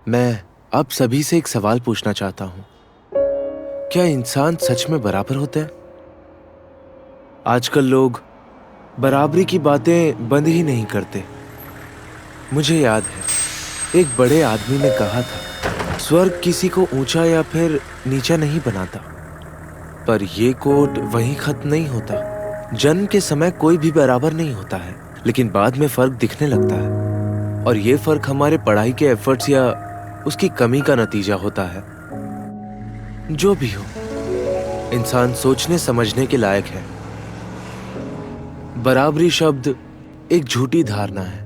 मैं आप सभी से एक सवाल पूछना चाहता हूँ। क्या इंसान सच में बराबर होते हैं? आजकल लोग बराबरी की बातें बंद ही नहीं करते। मुझे याद है एक बड़े आदमी ने कहा था, स्वर्ग किसी को ऊंचा या फिर नीचा नहीं बनाता। पर ये कोट वहीं खत्म नहीं होता। जन्म के समय कोई भी बराबर नहीं होता है, लेकिन बाद में फर्क दिखने लगता है। और ये फर्क हमारे पढ़ाई के एफर्ट्स या उसकी कमी का नतीजा होता है। जो भी हो, इंसान सोचने समझने के लायक है। बराबरी शब्द एक झूठी धारणा है,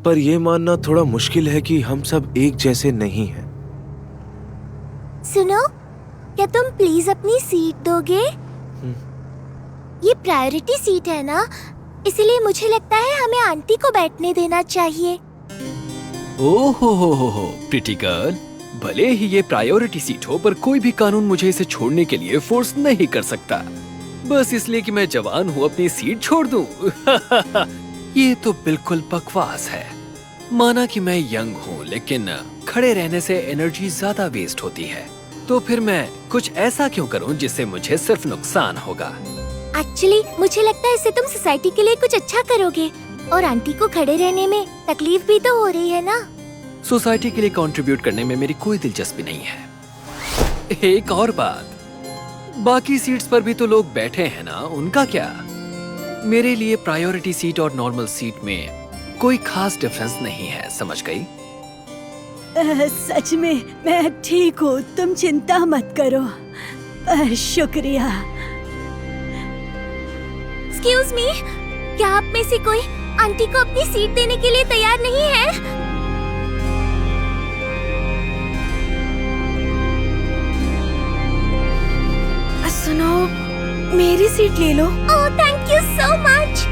पर यह मानना थोड़ा मुश्किल है कि हम सब एक जैसे नहीं हैं। सुनो, क्या तुम प्लीज अपनी सीट दोगे? ये प्रायोरिटी सीट है ना, इसलिए मुझे लगता है हमें आंटी को बैठने देना चाहिए। ओहो प्रिटी गर्ल, भले ही ये प्रायोरिटी सीट हो, पर कोई भी कानून मुझे इसे छोड़ने के लिए फोर्स नहीं कर सकता। बस इसलिए कि मैं जवान हूँ अपनी सीट छोड़ दूँ। ये तो बिल्कुल बकवास है। माना कि मैं यंग हूँ, लेकिन खड़े रहने से एनर्जी ज्यादा वेस्ट होती है, तो फिर मैं कुछ ऐसा क्यों करूँ जिससे मुझे सिर्फ नुकसान होगा। एक्चुअली मुझे लगता है इससे तुम सोसाइटी के लिए कुछ अच्छा करोगे, और आंटी को खड़े रहने में तकलीफ भी तो हो रही है ना। सोसाइटी के लिए कंट्रीब्यूट करने में मेरी कोई दिलचस्पी नहीं है। एक और बात, बाकी सीट्स पर भी तो लोग बैठे हैं ना, उनका क्या? मेरे लिए प्रायोरिटी सीट और नॉर्मल सीट में कोई खास डिफरेंस नहीं है, समझ गई? सच में मैं ठीक हूँ, तुम चिंता मत करो। शुक्रिया। एक्सक्यूज मी, क्या आप में से कोई आंटी को अपनी सीट देने के लिए तैयार नहीं है? सुनो, मेरी सीट ले लो। ओह, थैंक यू सो मच।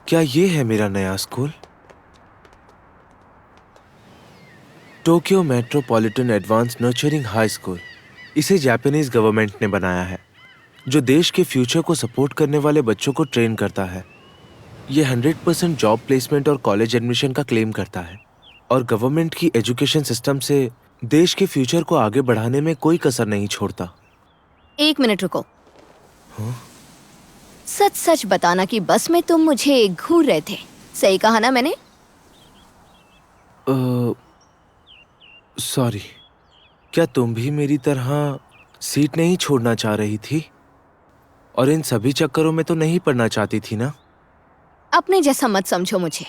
क्या ये है मेरा नया school? Tokyo metropolitan advance nurturing high school. इसे जापानीज गवर्नमेंट ने बनाया है, जो देश के फ्यूचर को सपोर्ट करने वाले बच्चों को ट्रेन करता है। ये 100% जॉब प्लेसमेंट और कॉलेज एडमिशन का क्लेम करता है, और गवर्नमेंट की एजुकेशन सिस्टम से देश के फ्यूचर को आगे बढ़ाने में कोई कसर नहीं छोड़ता। एक मिनट रुको। सच सच बताना कि बस में तुम मुझे घूर रहे थे, सही कहा ना मैंने? सॉरी, क्या तुम भी मेरी तरह सीट नहीं छोड़ना चाह रही थी? और इन सभी चक्करों में तो नहीं पड़ना चाहती थी ना? अपने जैसा मत समझो मुझे।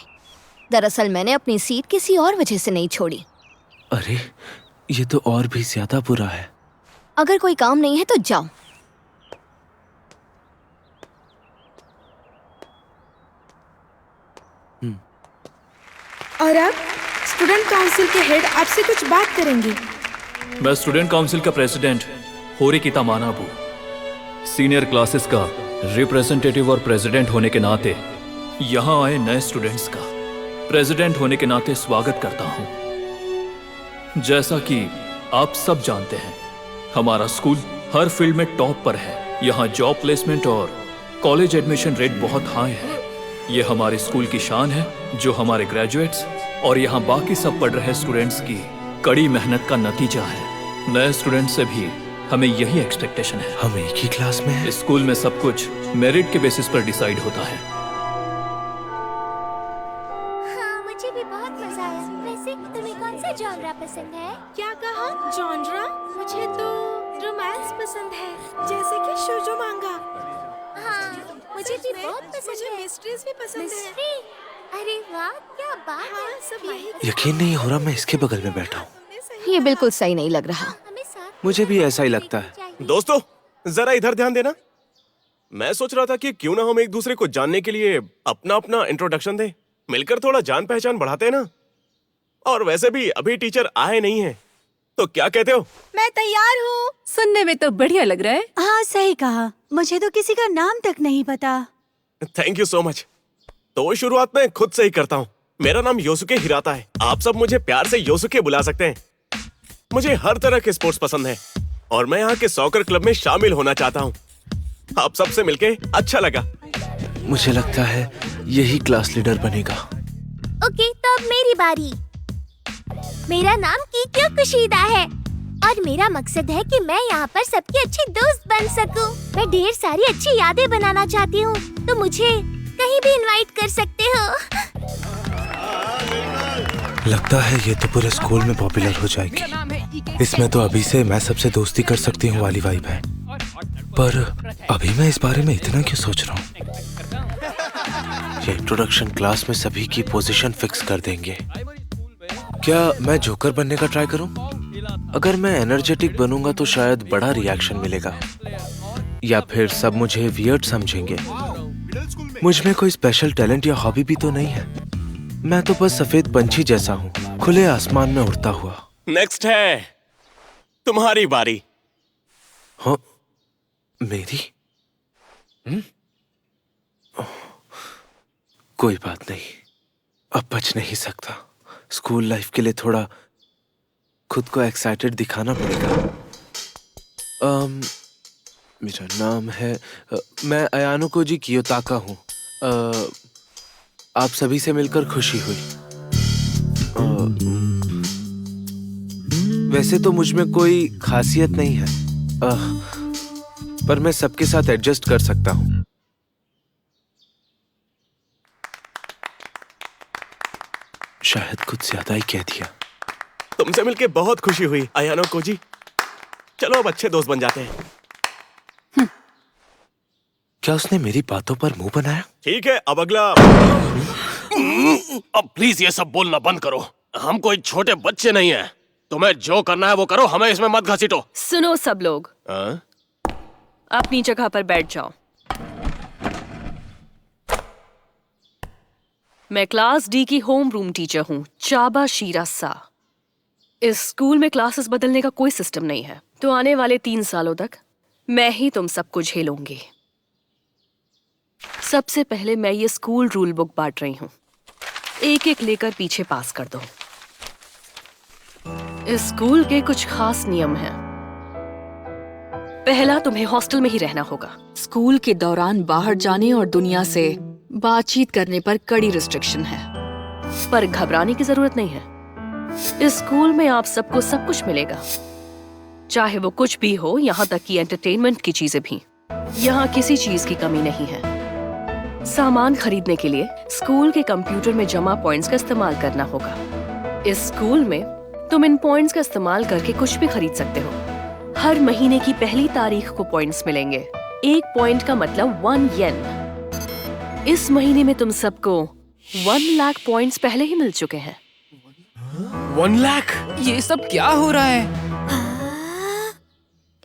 दरअसल मैंने अपनी सीट किसी और वजह से नहीं छोड़ी। अरे, ये तो और भी ज्यादा बुरा है। अगर कोई काम नहीं है तो जाओ। और अब स्टूडेंट काउंसिल के हेड आपसे कुछ बात करेंगे। मैं स्टूडेंट काउंसिल का प्रेसिडेंट होरिकिता मानाबू, सीनियर क्लासेस का रिप्रेजेंटेटिव और प्रेसिडेंट होने के नाते यहाँ आए नए स्टूडेंट्स का प्रेसिडेंट होने के नाते स्वागत करता हूँ। जैसा कि आप सब जानते हैं, हमारा स्कूल हर फील्ड में टॉप पर है। यहाँ जॉब प्लेसमेंट और कॉलेज एडमिशन रेट बहुत हाई है। ये हमारे स्कूल की शान है, जो हमारे ग्रेजुएट्स और यहाँ बाकी सब पढ़ रहे स्टूडेंट्स की कड़ी मेहनत का नतीजा है। नए स्टूडेंट से भी हमें यही एक्सपेक्टेशन है। हम एक ही क्लास में हैं। इस स्कूल में सब कुछ मेरिट के बेसिस पर डिसाइड होता है। हाँ, मुझे भी बहुत मजा आया। वैसे तुम्हें कौन सा जॉनरा पसंद है? क्या कहा? जॉनरा? मुझे तो रोमांस पसंद है, जैसे कि शोजो मांगा। हाँ, मुझे भी बहुत पसंद है। मिस्ट्रीज भी पसंद है। मिस्ट्री? अरे वाह, क्या बात है। सब यही यकीन नहीं हो रहा मैं इसके बगल में बैठा हूँ। ये बिल्कुल सही नहीं लग रहा। हमें साथ मुझे भी ऐसा ही लगता है। दोस्तों, जरा इधर ध्यान देना। मैं सोच रहा था कि क्यों ना हम एक दूसरे को जानने के लिए अपना अपना इंट्रोडक्शन दें, मिलकर थोड़ा जान पहचान बढ़ाते हैं ना। और वैसे भी अभी टीचर आए नहीं हैं, तो क्या कहते हो? मैं तैयार हूँ। सुनने में तो बढ़िया लग रहा है। हाँ, सही कहा। मुझे तो किसी का नाम तक नहीं पता। Thank you so much. तो शुरुआत में खुद से ही करता हूँ। मेरा नाम योसुके हिराता है। आप सब मुझे प्यार से योसुके बुला सकते हैं। मुझे हर तरह के स्पोर्ट्स पसंद है और मैं यहाँ के सॉकर क्लब में शामिल होना चाहता हूँ। आप सबसे मिलके अच्छा लगा। मुझे लगता है यही क्लास लीडर बनेगा। ओके, तो अब मेरी बारी। मेरा नाम कीक्यो कुशीदा है और मेरा मकसद है कि मैं यहाँ पर सबकी अच्छी दोस्त बन सकूं। मैं ढेर सारी अच्छी यादें बनाना चाहती हूँ, तो मुझे कहीं भी इनवाइट कर सकते हो। लगता है ये तो पूरे स्कूल में पॉपुलर हो जाएगी। इसमें तो अभी से मैं सबसे दोस्ती कर सकती हूँ वाली वाइब है। पर अभी मैं इस बारे में इतना क्यों सोच रहा हूँ? ये इंट्रोडक्शन क्लास में सभी की पोजीशन फिक्स कर देंगे। क्या मैं जोकर बनने का ट्राई करूं? अगर मैं एनर्जेटिक बनूंगा तो शायद बड़ा रिएक्शन मिलेगा, या फिर सब मुझे वियर्ड समझेंगे। मुझ में कोई स्पेशल टैलेंट या हॉबी भी तो नहीं है। मैं तो बस सफेद पंछी जैसा हूँ, खुले आसमान में उड़ता हुआ। नेक्स्ट है तुम्हारी बारी। हाँ, मेरी? कोई बात नहीं, अब बच नहीं सकता। स्कूल लाइफ के लिए थोड़ा खुद को एक्साइटेड दिखाना पड़ेगा। मेरा नाम है मैं अयानो कोजी कियोताका हूँ। आप सभी से मिलकर खुशी हुई। वैसे तो मुझ में कोई खासियत नहीं है, पर मैं सबके साथ एडजस्ट कर सकता हूँ। शायद कुछ ज्यादा ही कह दिया। तुमसे मिलके बहुत खुशी हुई अयानो कोजी। चलो अब अच्छे दोस्त बन जाते हैं। क्या उसने मेरी बातों पर मुंह बनाया? ठीक है, अब अगला। अब प्लीज ये सब बोलना बंद करो। हम कोई छोटे बच्चे नहीं हैं। तुम्हें जो करना है वो करो, हमें इसमें मत घसीटो। सुनो सब लोग, अपनी जगह पर बैठ जाओ। मैं क्लास डी की होम रूम टीचर हूँ, चाबा शिरासा। इस स्कूल में क्लासेस बदलने का कोई सिस्टम नहीं है, तो आने वाले 3 सालों तक मैं ही तुम सबको झेलूंगी। सबसे पहले मैं ये स्कूल रूल बुक बांट रही हूँ, एक एक लेकर पीछे पास कर दो। इस स्कूल के कुछ खास नियम हैं। पहला, तुम्हें हॉस्टल में ही रहना होगा। स्कूल के दौरान बाहर जाने और दुनिया से बातचीत करने पर कड़ी रिस्ट्रिक्शन है, पर घबराने की जरूरत नहीं है। इस स्कूल में आप सबको सब कुछ मिलेगा, चाहे वो कुछ भी हो, यहाँ तक कि एंटरटेनमेंट की चीजें भी। यहाँ किसी चीज की कमी नहीं है। सामान खरीदने के लिए स्कूल के कंप्यूटर में जमा पॉइंट्स का इस्तेमाल करना होगा। इस स्कूल में तुम इन पॉइंट्स का इस्तेमाल करके कुछ भी खरीद सकते हो। हर महीने की पहली तारीख को पॉइंट्स मिलेंगे। 1 पॉइंट का मतलब 1 येन। इस महीने में तुम सबको 1 लाख पॉइंट्स पहले ही मिल चुके हैं। 1 लाख? ये सब क्या हो रहा है?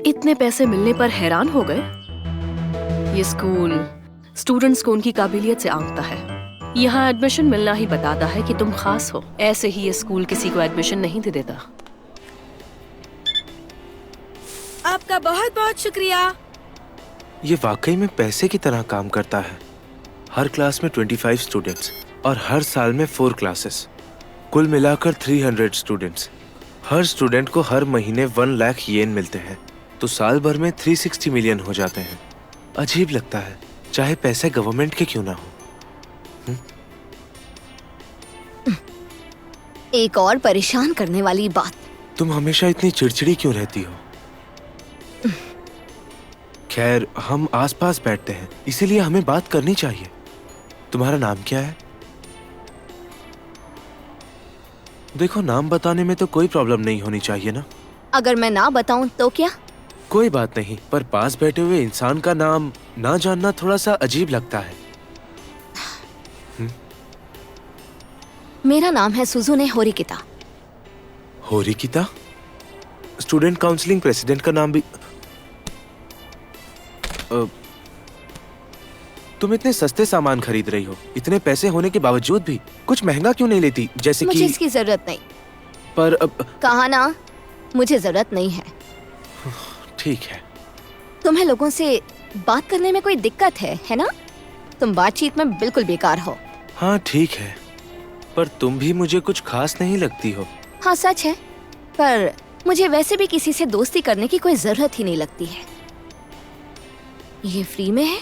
इतने पैसे मिलने पर हैरान हो गए? ये स्कूल स्टूडेंट्स को उनकी काबिलियत से आंकता है। यहाँ एडमिशन मिलना ही बताता है कि तुम खास हो। ऐसे ही ये स्कूल किसी को एडमिशन नहीं दे देता। आपका बहुत बहुत शुक्रिया। ये वाकई में पैसे की तरह काम करता है। हर क्लास में 25 स्टूडेंट्स और हर साल में 4 क्लासेस, कुल मिलाकर 300 स्टूडेंट्स। हर स्टूडेंट को हर महीने 1 लाख येन मिलते हैं, तो साल भर में 360 मिलियन हो जाते हैं। अजीब लगता है, चाहे पैसे गवर्नमेंट के क्यों ना हो। एक और परेशान करने वाली बात। तुम हमेशा इतनी चिड़चिड़ी क्यों रहती हो? खैर, हम आसपास बैठते हैं, इसीलिए हमें बात करनी चाहिए। तुम्हारा नाम क्या है? देखो, नाम बताने में तो कोई प्रॉब्लम नहीं होनी चाहिए ना। अगर मैं ना बताऊं तो क्या? कोई बात नहीं, पर पास बैठे हुए इंसान का नाम ना जानना थोड़ा सा अजीब लगता है। मेरा नाम है सुजुने होरिकिता। होरिकिता? स्टूडेंट काउंसलिंग प्रेसिडेंट का नाम भी। तुम इतने सस्ते सामान खरीद रही हो, इतने पैसे होने के बावजूद भी कुछ महंगा क्यों नहीं लेती? जैसे मुझे कि इसकी जरूरत नहीं। पर अब कहा ना, मुझे जरूरत नहीं है। ठीक है। तुम्हें लोगों से बात करने में कोई दिक्कत है ना? तुम बातचीत में बिल्कुल बेकार हो। हाँ ठीक है, पर तुम भी मुझे कुछ खास नहीं लगती हो। हाँ सच है, पर मुझे वैसे भी किसी से दोस्ती करने की कोई जरूरत ही नहीं लगती है। ये फ्री में है?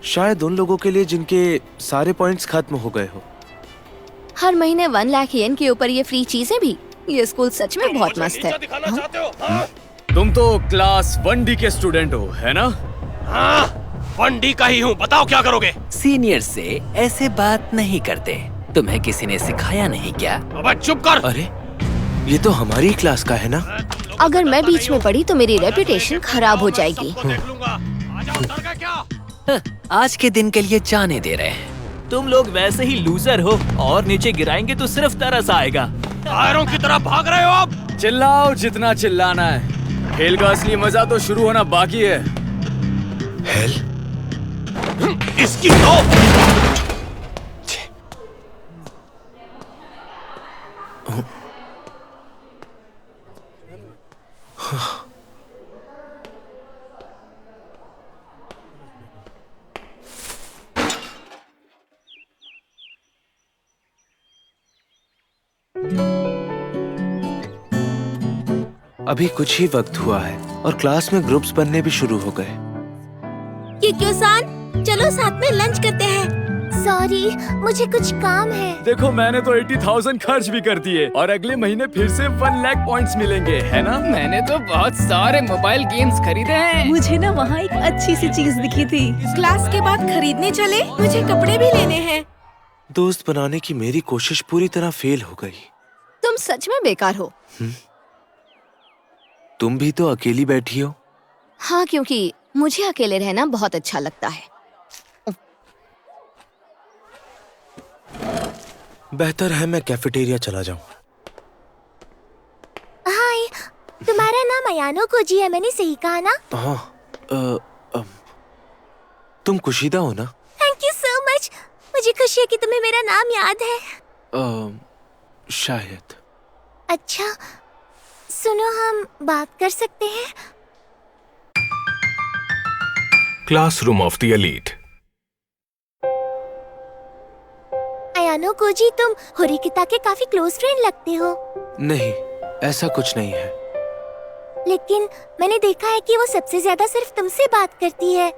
शायद उन लोगों के लिए जिनके सारे पॉइंट्स खत्म हो गए हो। हर महीने 1 लाख येन के ऊपर ये फ्री चीजें भी। ये स्कूल सच में बहुत मस्त है। तुम तो क्लास 1D के स्टूडेंट हो, है ना? हाँ, 1D का ही हूँ। बताओ क्या करोगे? सीनियर से ऐसे बात नहीं करते। तुम्हें किसी ने सिखाया नहीं क्या? अबे चुप कर। अरे ये तो हमारी क्लास का है ना। अगर मैं बीच में पड़ी तो मेरी रेपुटेशन खराब हो जाएगी। आज के दिन के लिए जाने दे रहे हैं। तुम लोग वैसे ही लूजर हो और नीचे गिराएंगे तो सिर्फ तरस आएगा। टायरों की तरह भाग रहे हो आप। चिल्लाओ जितना चिल्लाना है। खेल का असली मजा तो शुरू होना बाकी है। हेल इसकी तो अभी कुछ ही वक्त हुआ है और क्लास में ग्रुप्स बनने भी शुरू हो गए। किक्यो-सान, चलो साथ में लंच करते हैं। सॉरी, मुझे कुछ काम है। देखो मैंने तो 80,000 खर्च भी कर दिए और अगले महीने फिर से 1 लाख पॉइंट्स मिलेंगे, है ना? मैंने तो बहुत सारे मोबाइल गेम्स खरीदे हैं। मुझे ना वहाँ एक अच्छी सी चीज दिखी थी। क्लास के बाद खरीदने चले? मुझे कपड़े भी लेने हैं। दोस्त बनाने की मेरी कोशिश पूरी तरह फेल हो गई। तुम सच में बेकार हो। तुम भी तो अकेली बैठी हो। हाँ, क्योंकि मुझे अकेले रहना बहुत अच्छा लगता है। बेहतर है मैं कैफेटेरिया चला जाऊं। हाय, तुम्हारा नाम अयानो कोजी है, मैंने सही कहा ना? हाँ, तुम कुशीदा हो ना? Thank you so much. मुझे खुशी है कि तुम्हें मेरा नाम याद है। शायद। अच्छा, सुनो, हम बात कर सकते हैं? Classroom of the Elite. Ayanokoji, तुम होरिकिता के काफी क्लोज फ्रेंड लगते हो। नहीं, ऐसा कुछ नहीं है। लेकिन मैंने देखा है कि वो सबसे ज्यादा सिर्फ तुमसे बात करती है।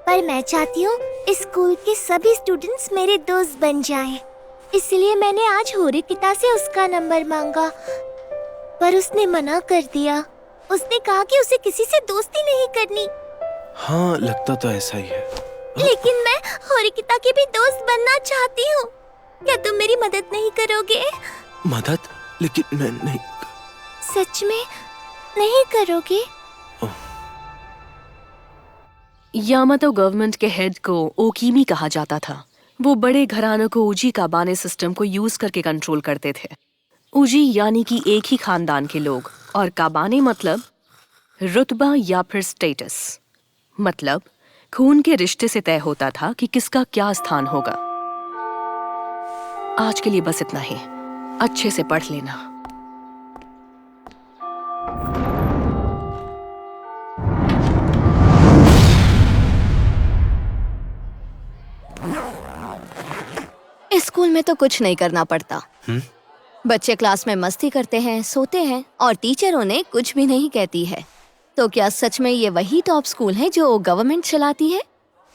पर मैं चाहती हूँ इस स्कूल के सभी स्टूडेंट्स मेरे दोस्त बन जाएं। इसलिए मैंने आज होरिकिता से उसका नंबर मांगा, पर उसने मना कर दिया। उसने कहा कि उसे किसी से दोस्ती नहीं करनी। हाँ, लगता तो ऐसा ही है। लेकिन मैं होरिकिता की भी दोस्त बनना चाहती हूँ। क्या तुम मेरी मदद नहीं करोगे? मदद? लेकिन मैं नहीं। सच में नहीं करोगे? यामातो गवर्नमेंट के हेड को ओकीमी कहा जाता था। वो बड़े घरानों को उजी काबाने सिस्टम को यूज करके कंट्रोल करते थे। उजी यानी कि एक ही खानदान के लोग, और काबाने मतलब रुतबा या फिर स्टेटस, मतलब खून के रिश्ते से तय होता था कि किसका क्या स्थान होगा। आज के लिए बस इतना ही। अच्छे से पढ़ लेना। इस स्कूल में तो कुछ नहीं करना पड़ता। बच्चे क्लास में मस्ती करते हैं, सोते हैं और टीचर उन्हें कुछ भी नहीं कहती है। तो क्या सच में ये वही टॉप स्कूल है जो गवर्नमेंट चलाती है?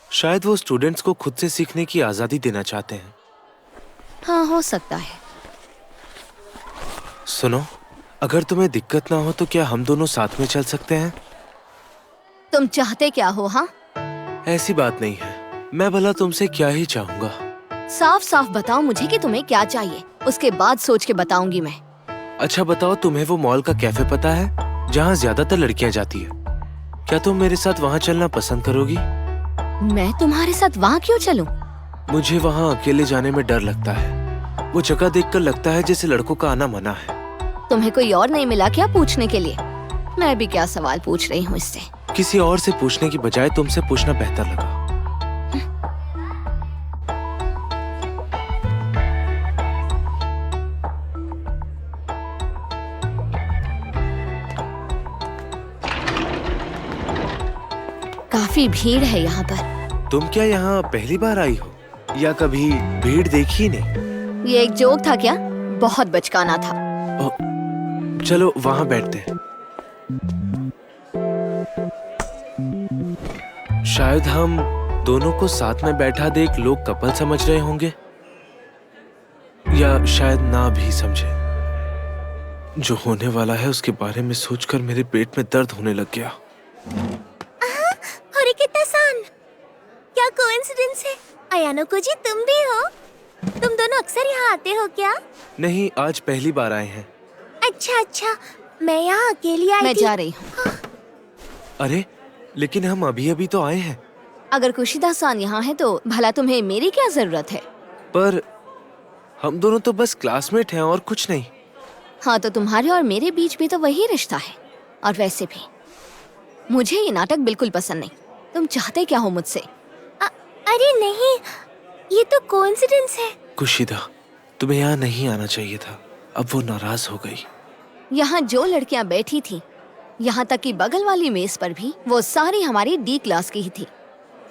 शायद वो स्टूडेंट्स को खुद से सीखने की आजादी देना चाहते हैं। हाँ, हो सकता है। सुनो, अगर तुम्हें दिक्कत ना हो तो क्या हम दोनों साथ में चल सकते हैं? तुम चाहते क्या हो? हाँ, ऐसी बात नहीं है। मैं भला तुमसे क्या ही चाहूंगा। साफ साफ बताओ मुझे कि तुम्हें क्या चाहिए, उसके बाद सोच के बताऊंगी मैं। अच्छा बताओ, तुम्हें वो मॉल का कैफे पता है जहाँ ज्यादातर लड़कियाँ जाती है? क्या तुम मेरे साथ वहाँ चलना पसंद करोगी? मैं तुम्हारे साथ वहाँ क्यों चलूं? मुझे वहाँ अकेले जाने में डर लगता है। वो जगह देखकर लगता है जैसे लड़कों का आना मना है। तुम्हें कोई और नहीं मिला क्या पूछने के लिए? मैं भी क्या सवाल पूछ रही हूँ इससे। किसी और से पूछने की बजाय तुमसे पूछना बेहतर लगा। काफी भीड़ है यहाँ पर। तुम क्या यहाँ पहली बार आई हो या कभी भीड़ देखी नहीं? ये एक जोक था क्या? बहुत बचकाना था। चलो वहाँ बैठते हैं। शायद हम दोनों को साथ में बैठा देख लोग कपल समझ रहे होंगे, या शायद ना भी समझे। जो होने वाला है उसके बारे में सोचकर मेरे पेट में दर्द होने लग गया। होरिकिता-सान, क्या कोइंसिडेंस है? अयानो जी तुम भी हो? तुम दोनों अक्सर यहाँ आते हो क्या? नहीं, आज पहली बार आए हैं। अच्छा, मैं यहाँ अकेली आई थी। मैं जा रही हूँ। अरे लेकिन हम अभी तो आए हैं। अगर कुशिदा-सान यहाँ है तो भला तुम्हें मेरी क्या जरूरत है? पर हम दोनों तो बस क्लासमेट हैं और कुछ नहीं। हाँ, तो तुम्हारे और मेरे बीच भी तो वही रिश्ता है। और वैसे भी मुझे ये नाटक बिल्कुल पसंद नहीं। तुम चाहते क्या हो मुझसे? अरे नहीं, ये तो कोइंसिडेंस है। कुशिदा, तुम्हें यहाँ नहीं आना चाहिए था। अब वो नाराज हो गई। यहाँ जो लड़कियाँ बैठी थी, यहाँ तक कि बगल वाली मेज पर भी, वो सारी हमारी डी क्लास की ही थी।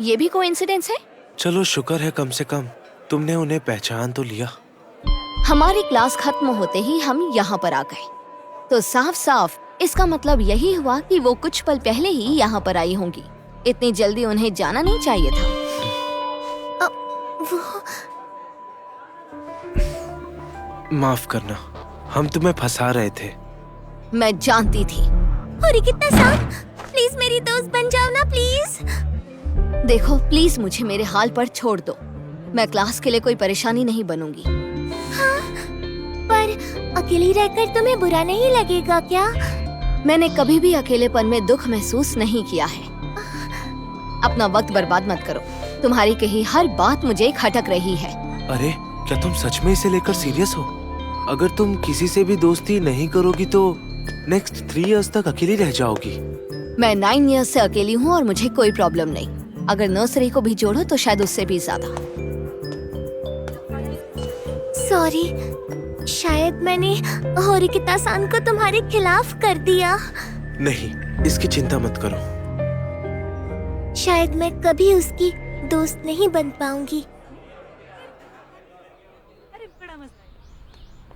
ये भी कोइंसिडेंस है? चलो शुक्र है कम से कम तुमने उन्हें पहचान तो लिया। हमारी क्लास खत्म होते ही हम यहाँ पर आ गए, तो साफ साफ इसका मतलब यही हुआ कि वो कुछ पल पहले ही यहाँ पर आई होंगी। इतनी जल्दी उन्हें जाना नहीं चाहिए था। माफ करना, हम तुम्हें फंसा रहे थे। मैं जानती थी। होरिकिता-सान, प्लीज मेरी दोस्त बन जाओ ना प्लीज। देखो प्लीज मुझे मेरे हाल पर छोड़ दो। मैं क्लास के लिए कोई परेशानी नहीं बनूंगी। हाँ, पर अकेली रहकर तुम्हें बुरा नहीं लगेगा क्या? मैंने कभी भी अकेलेपन में दुख महसूस नहीं किया है। अपना वक्त बर्बाद मत करो। तुम्हारी कही हर बात मुझे खटक रही है। अरे क्या तुम सच में इसे लेकर सीरियस हो? अगर तुम किसी से भी दोस्ती नहीं करोगी तो नेक्स्ट 3 इयर्स तक अकेली रह जाओगी। मैं 9 इयर्स से अकेली हूँ और मुझे कोई प्रॉब्लम नहीं। अगर नर्सरी को भी जोड़ो तो शायद उससे भी ज्यादा। सॉरी, शायद मैंने होरिकिता-सान को तुम्हारे खिलाफ कर दिया। नहीं, इसकी चिंता मत करो। शायद मैं कभी उसकी दोस्त नहीं बन पाऊंगी।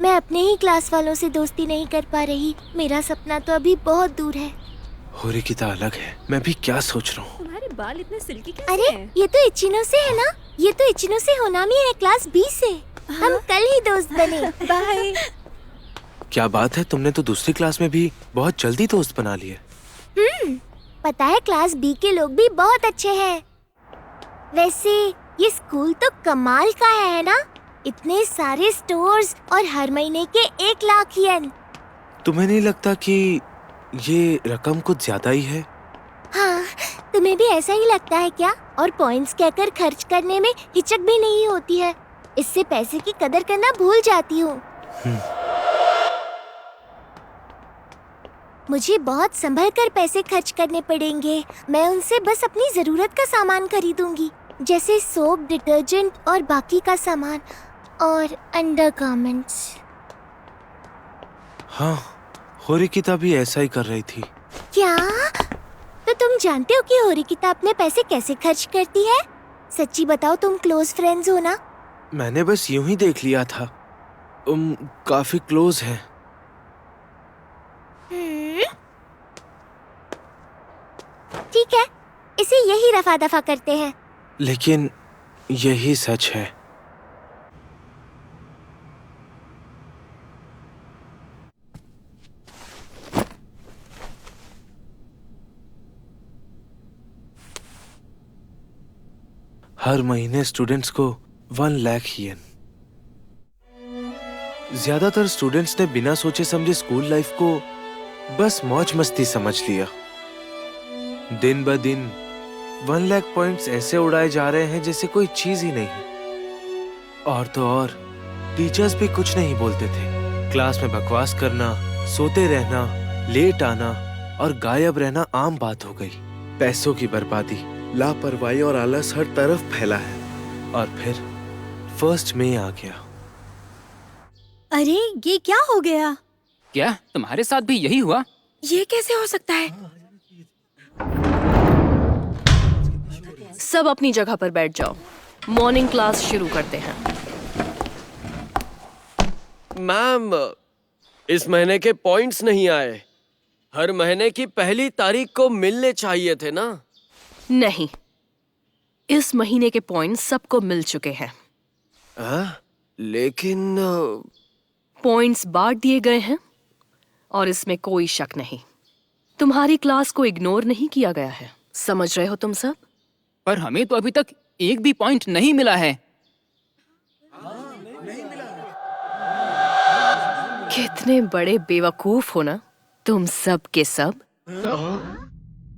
मैं अपने ही क्लास वालों से दोस्ती नहीं कर पा रही। मेरा सपना तो अभी बहुत दूर है। होरिकिता अलग है। मैं भी क्या सोच रहा हूँ। तुम्हारे बाल इतने सिल्की कैसे अरे हैं? ये तो इचिनो से है ना? ये तो इचिनो से होनामी है, क्लास B से। हम कल ही दोस्त बने। बाय। क्या बात है, तुमने तो दूसरी क्लास में भी बहुत जल्दी दोस्त बना लिए। पता है क्लास B के लोग भी बहुत अच्छे हैं। वैसे ये स्कूल तो कमाल का है ना? इतने सारे स्टोर्स और हर महीने के 1 लाख येन। तुम्हें नहीं लगता कि ये रकम कुछ ज्यादा ही है? हाँ, तुम्हें भी ऐसा ही लगता है क्या? और पॉइंट्स कहकर खर्च करने में हिचक भी नहीं होती है। इससे पैसे की कदर करना भूल जाती हूँ। मुझे बहुत संभल कर पैसे खर्च करने पड़ेंगे। मैं उनसे बस अपनी जरूरत का सामान खरीदूंगी, जैसे सोप, डिटर्जेंट और बाकी का सामान और अंडरगारमेंट्स। हाँ, होरिकिता भी ऐसा ही कर रही थी। क्या? तो तुम जानते हो कि होरिकिता अपने पैसे कैसे खर्च करती है? सच्ची बताओ, तुम क्लोज फ्रेंड्स हो ना? मैंने बस यूं ही देख लिया था। काफी क्लोज हैं। ठीक है, इसे यही रफा दफा करते हैं। लेकिन यही सच है। हर महीने स्टूडेंट्स को 1 लाख येन। ज्यादातर स्टूडेंट्स ने बिना सोचे समझे स्कूल लाइफ को बस मौज मस्ती समझ लिया। दिन ब दिन 1 लाख पॉइंट्स ऐसे उड़ाए जा रहे हैं जैसे कोई चीज ही नहीं। और तो और टीचर्स भी कुछ नहीं बोलते थे। क्लास में बकवास करना, सोते रहना, लेट आना और गायब रहना आम बात हो गई। पैसों की बर्बादी, लापरवाही और आलस हर तरफ फैला है। और फिर 1 मई आ गया। अरे ये क्या हो गया? क्या तुम्हारे साथ भी यही हुआ? ये कैसे हो सकता है? सब अपनी जगह पर बैठ जाओ। मॉर्निंग क्लास शुरू करते हैं। मैम, इस महीने के पॉइंट्स नहीं आए। हर महीने की पहली तारीख को मिलने चाहिए थे ना? नहीं, इस महीने के पॉइंट्स सबको मिल चुके हैं। लेकिन पॉइंट्स बांट दिए गए हैं और इसमें कोई शक नहीं। तुम्हारी क्लास को इग्नोर नहीं किया गया है। समझ रहे हो तुम सब? पर हमें तो अभी तक एक भी पॉइंट नहीं मिला है। कितने बड़े बेवकूफ हो ना तुम सब के सब।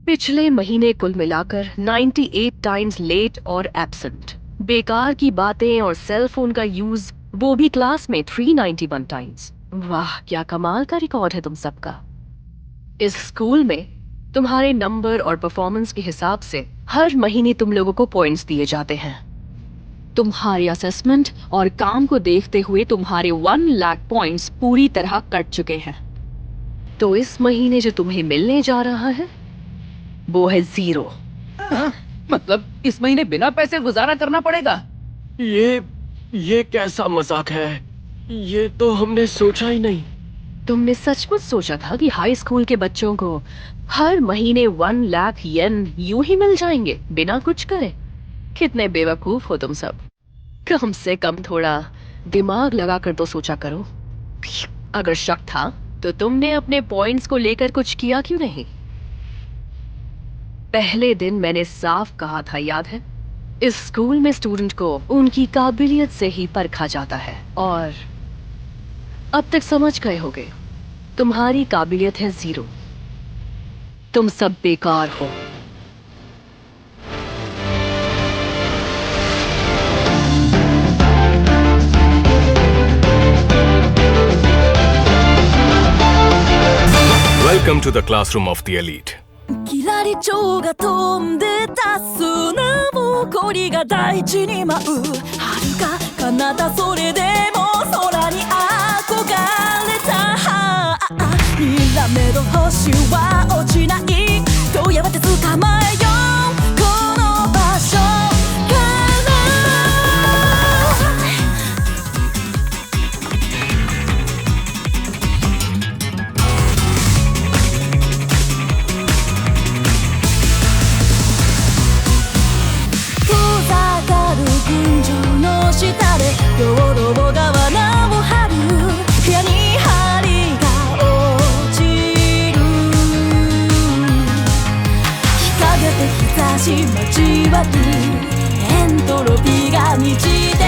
पिछले महीने कुल मिलाकर 98 टाइम्स लेट और एब्सेंट। बेकार की बातें और सेल फोन का यूज, वो भी क्लास में 391 टाइम्स। वाह, क्या कमाल का रिकॉर्ड है तुम सबका। इस स्कूल में तुम्हारे नंबर और परफॉर्मेंस के हिसाब से हर महीने तुम लोगों को पॉइंट्स दिए जाते हैं। तुम्हारे असेसमेंट और काम को देखते हुए तुम्हारे 1 लाख पॉइंट्स पूरी तरह कट चुके हैं। तो इस महीने जो तुम्हें मिलने जा रहा है वो है 0। मतलब इस महीने बिना पैसे गुजारा करना पड़ेगा? ये कैसा मजाक है? ये तो हमने सोचा ही नहीं। तुमने सचमुच सोचा था कि हाई स्कूल के बच्चों को हर महीने 1 लाख येन यूं ही मिल जाएंगे बिना कुछ करे? कितने बेवकूफ हो तुम सब। कम से कम थोड़ा दिमाग लगाकर तो सोचा करो। अगर शक था तो तुमने अपने पॉइंट्स को लेकर कुछ किया क्यों नहीं? पहले दिन मैंने साफ कहा था, याद है? इस स्कूल में स्टूडेंट को उनकी काबिलियत से ही परखा जाता है। और अब तक समझ गए होगे, तुम्हारी काबिलियत है 0। तुम सब बेकार हो। Welcome to the classroom of the elite. キラリチョウが飛んでた砂ぼこりが大地に舞う遥か彼方それでも空に憧れたにらめど星は落ちないとやがて捕まえようこの場所下で道路が罠を張る部屋に針が落ちる日陰と日差し交わるエントロピーが満ちて